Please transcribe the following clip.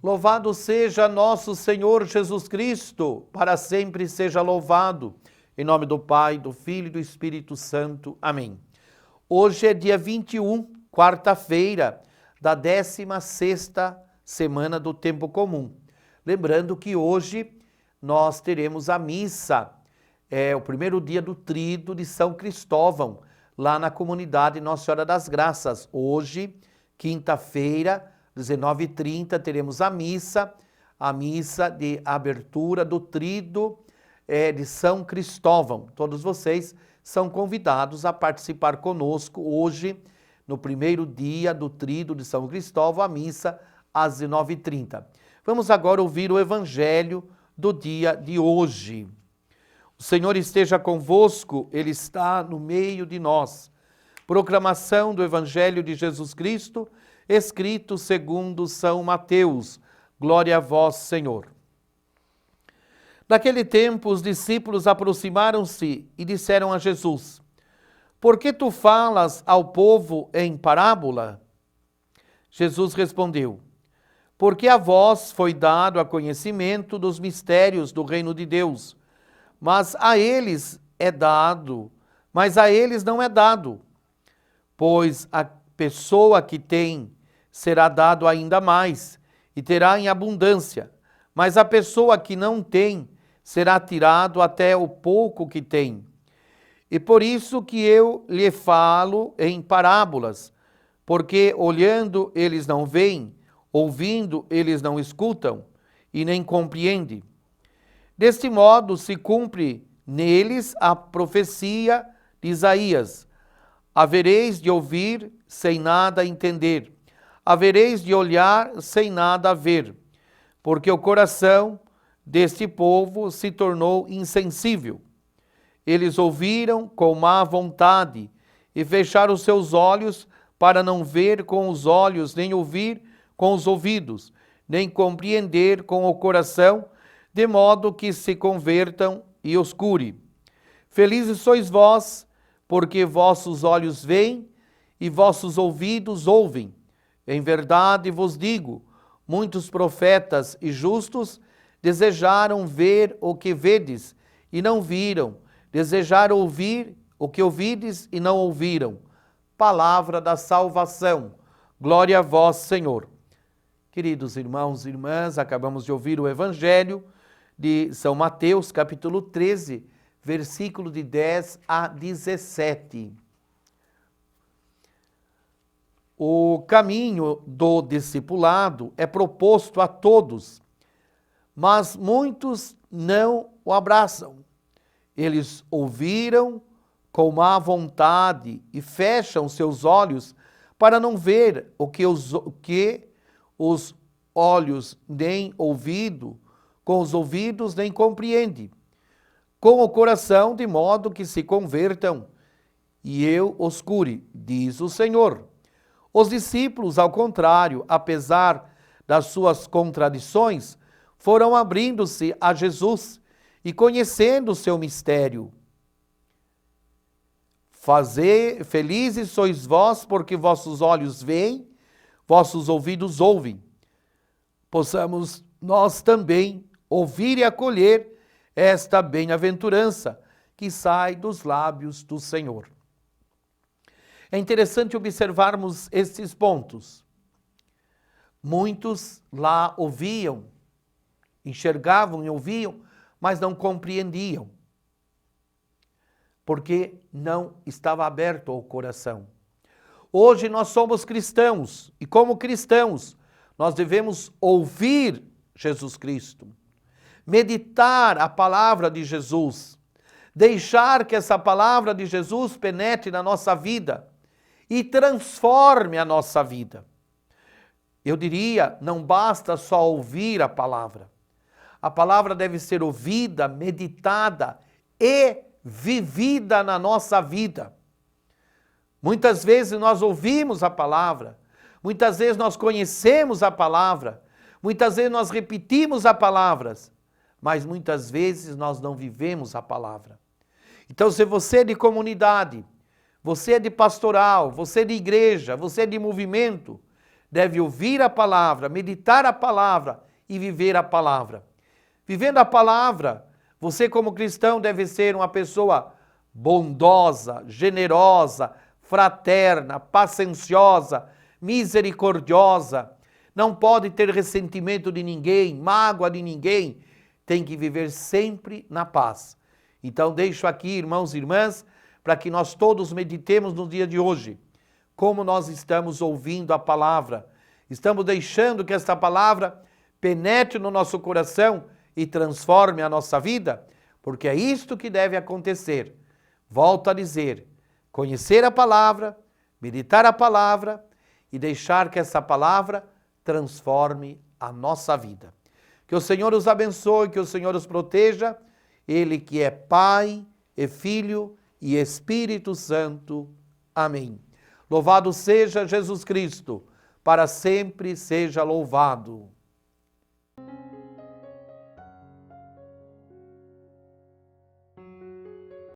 Louvado seja nosso Senhor Jesus Cristo, para sempre seja louvado. Em nome do Pai, do Filho e do Espírito Santo. Amém. Hoje é dia 21, quarta-feira, da 16ª semana do Tempo Comum. Lembrando que hoje nós teremos a missa, o primeiro dia do Tríduo de São Cristóvão, lá na comunidade Nossa Senhora das Graças. Hoje, quinta-feira, 19h30, teremos a missa de abertura do Tríduo de São Cristóvão. Todos vocês são convidados a participar conosco hoje, no primeiro dia do Tríduo de São Cristóvão, a missa às 19h30. Vamos agora ouvir o Evangelho do dia de hoje. O Senhor esteja convosco, Ele está no meio de nós. Proclamação do Evangelho de Jesus Cristo, escrito segundo São Mateus. Glória a vós, Senhor. Naquele tempo, os discípulos aproximaram-se e disseram a Jesus: Por que tu falas ao povo em parábola? Jesus respondeu: Porque a vós foi dado a conhecimento dos mistérios do reino de Deus, mas a eles não é dado. Pois a pessoa que tem será dado ainda mais e terá em abundância, mas a pessoa que não tem será tirado até o pouco que tem. E por isso que eu lhe falo em parábolas, porque olhando eles não veem, ouvindo eles não escutam e nem compreendem. Deste modo se cumpre neles a profecia de Isaías: havereis de ouvir sem nada entender, havereis de olhar sem nada ver, porque o coração deste povo se tornou insensível. Eles ouviram com má vontade e fecharam seus olhos para não ver com os olhos, nem ouvir com os ouvidos, nem compreender com o coração, de modo que se convertam e os cure. Felizes sois vós, porque vossos olhos veem e vossos ouvidos ouvem. Em verdade vos digo, muitos profetas e justos desejaram ver o que vedes e não viram, desejaram ouvir o que ouvides e não ouviram. Palavra da salvação. Glória a vós, Senhor. Queridos irmãos e irmãs, acabamos de ouvir o Evangelho de São Mateus, capítulo 13, versículo de 10 a 17. O caminho do discipulado é proposto a todos, mas muitos não o abraçam. Eles ouviram com má vontade e fecham seus olhos para não ver o que os olhos nem ouvido, com os ouvidos nem compreende, com o coração, de modo que se convertam e eu os cure, diz o Senhor. Os discípulos, ao contrário, apesar das suas contradições, foram abrindo-se a Jesus e conhecendo o seu mistério. Felizes sois vós, porque vossos olhos veem, vossos ouvidos ouvem. Possamos nós também ouvir e acolher esta bem-aventurança que sai dos lábios do Senhor. É interessante observarmos estes pontos. Muitos lá ouviam, enxergavam e ouviam, mas não compreendiam, porque não estava aberto o coração. Hoje nós somos cristãos, e como cristãos, nós devemos ouvir Jesus Cristo, meditar a palavra de Jesus, deixar que essa palavra de Jesus penetre na nossa vida e transforme a nossa vida. Eu diria, não basta só ouvir a palavra. A palavra deve ser ouvida, meditada e vivida na nossa vida. Muitas vezes nós ouvimos a palavra, muitas vezes nós conhecemos a palavra, muitas vezes nós repetimos as palavras, mas muitas vezes nós não vivemos a palavra. Então, se você é de comunidade, você é de pastoral, você é de igreja, você é de movimento, deve ouvir a palavra, meditar a palavra e viver a palavra. Vivendo a palavra, você como cristão deve ser uma pessoa bondosa, generosa, fraterna, pacienciosa, misericordiosa. Não pode ter ressentimento de ninguém, mágoa de ninguém. Tem que viver sempre na paz. Então deixo aqui, irmãos e irmãs, para que nós todos meditemos no dia de hoje. Como nós estamos ouvindo a palavra. Estamos deixando que esta palavra penetre no nosso coração e transforme a nossa vida, porque é isto que deve acontecer. Volto a dizer, conhecer a palavra, meditar a palavra e deixar que essa palavra transforme a nossa vida. Que o Senhor os abençoe, que o Senhor os proteja, Ele que é Pai, e Filho e Espírito Santo. Amém. Louvado seja Jesus Cristo, para sempre seja louvado.